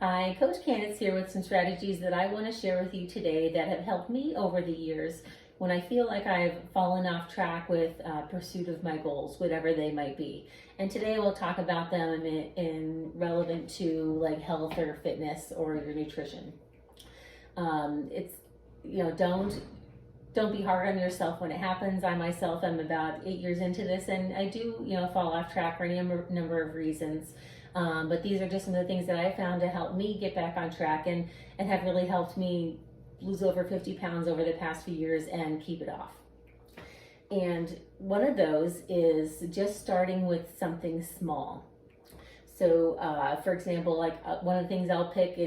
Hi, Coach Candace here with some strategies that I want to share with you today that have helped me over the years when I feel like I've fallen off track with pursuit of my goals, whatever they might be. And today we'll talk about them in relevant to like health or fitness or your nutrition. It's don't be hard on yourself when it happens. I myself am about 8 years into this, and I do fall off track for any number of reasons. But these are just some of the things that I found to help me get back on track and have really helped me lose over 50 pounds over the past few years and keep it off. And one of those is just starting with something small. So, for example, one of the things I'll pick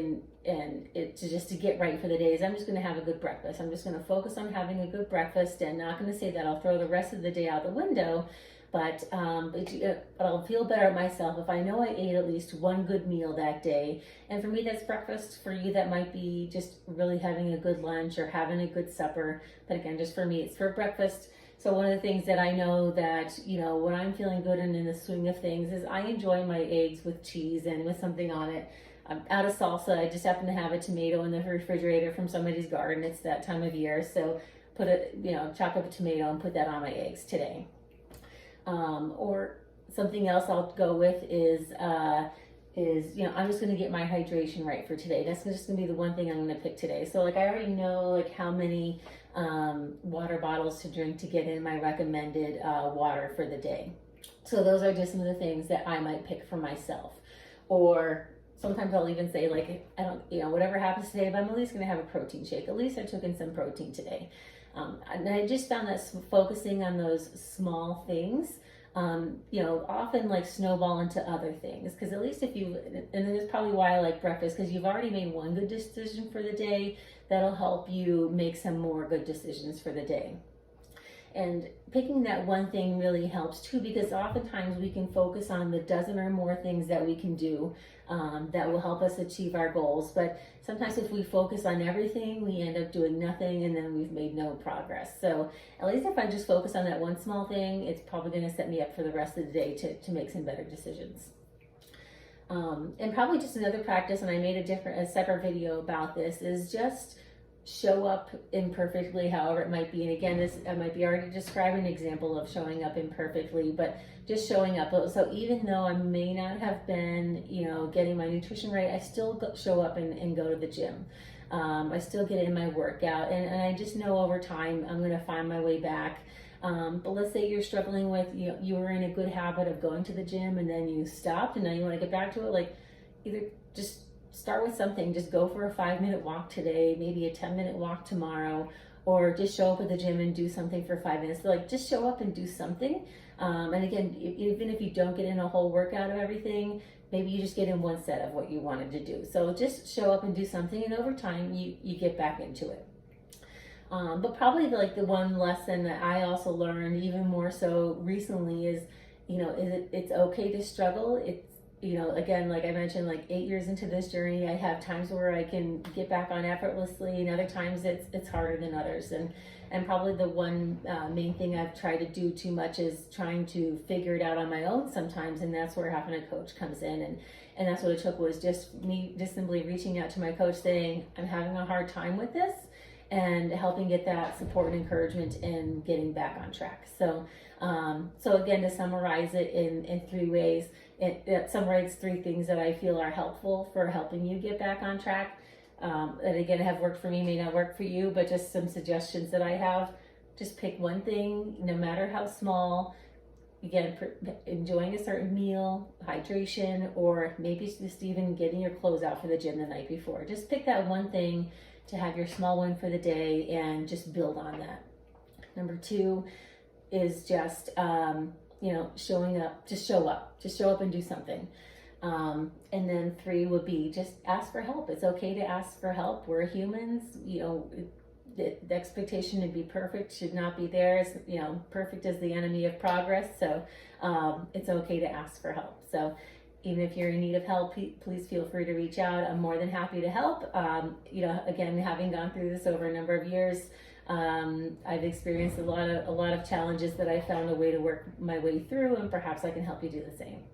just to get right for the day is I'm just going to have a good breakfast. I'm just going to focus on having a good breakfast, and not going to say that I'll throw the rest of the day out the window. But I'll feel better at myself if I know I ate at least one good meal that day. And for me, that's breakfast. For you, that might be just really having a good lunch or having a good supper. But again, just for me, it's for breakfast. So one of the things that I know that, when I'm feeling good and in the swing of things is I enjoy my eggs with cheese and with something on it. I'm out of salsa. I just happen to have a tomato in the refrigerator from somebody's garden. It's that time of year. So chop up a tomato and put that on my eggs today. Or something else I'll go with is I'm just going to get my hydration right for today. That's just going to be the one thing I'm going to pick today. So I already know how many water bottles to drink to get in my recommended water for the day. So those are just some of the things that I might pick for myself. Or sometimes I'll even say whatever happens today, but I'm at least going to have a protein shake. At least I took in some protein today. And I just found that focusing on those small things, often snowball into other things. Because at least and that's probably why I like breakfast, because you've already made one good decision for the day. That'll help you make some more good decisions for the day. And picking that one thing really helps too, because oftentimes we can focus on the dozen or more things that we can do that will help us achieve our goals. But sometimes if we focus on everything, we end up doing nothing, and then we've made no progress. So at least if I just focus on that one small thing, it's probably going to set me up for the rest of the day to make some better decisions. And probably just another practice, and I made a separate video about this, is just show up imperfectly, however it might be. And again, I might be already describing an example of showing up imperfectly, but just showing up. So even though I may not have been, getting my nutrition right, I still show up and go to the gym. I still get in my workout, and I just know over time I'm going to find my way back. But let's say you're struggling with, you were in a good habit of going to the gym and then you stopped and now you want to get back to it. Either just start with something. Just go for a 5-minute walk today, maybe a 10-minute walk tomorrow, or just show up at the gym and do something for 5 minutes. So just show up and do something. And again, even if you don't get in a whole workout of everything, maybe you just get in one set of what you wanted to do. So just show up and do something, and over time you get back into it. But probably the one lesson that I also learned even more so recently is it's okay to struggle. It's again, like I mentioned, 8 years into this journey, I have times where I can get back on effortlessly, and other times it's harder than others. And probably the one main thing I've tried to do too much is trying to figure it out on my own sometimes, and that's where having a coach comes in. And that's what it took, was just simply reaching out to my coach saying, I'm having a hard time with this, and helping get that support and encouragement and getting back on track. So again, to summarize it in 3 ways, it summarizes 3 things that I feel are helpful for helping you get back on track. That again have worked for me, may not work for you, but just some suggestions that I have. Just pick one thing, no matter how small. Again, enjoying a certain meal, hydration, or maybe just even getting your clothes out for the gym the night before. Just pick that one thing to have your small win for the day and just build on that. Number 2 is just, showing up. Just show up and do something. And then 3 would be just ask for help. It's okay to ask for help. We're humans. The expectation to be perfect should not be there. It's, perfect is the enemy of progress. So it's okay to ask for help. So even if you're in need of help, please feel free to reach out. I'm more than happy to help. Again, having gone through this over a number of years, I've experienced a lot of challenges that I found a way to work my way through, and perhaps I can help you do the same.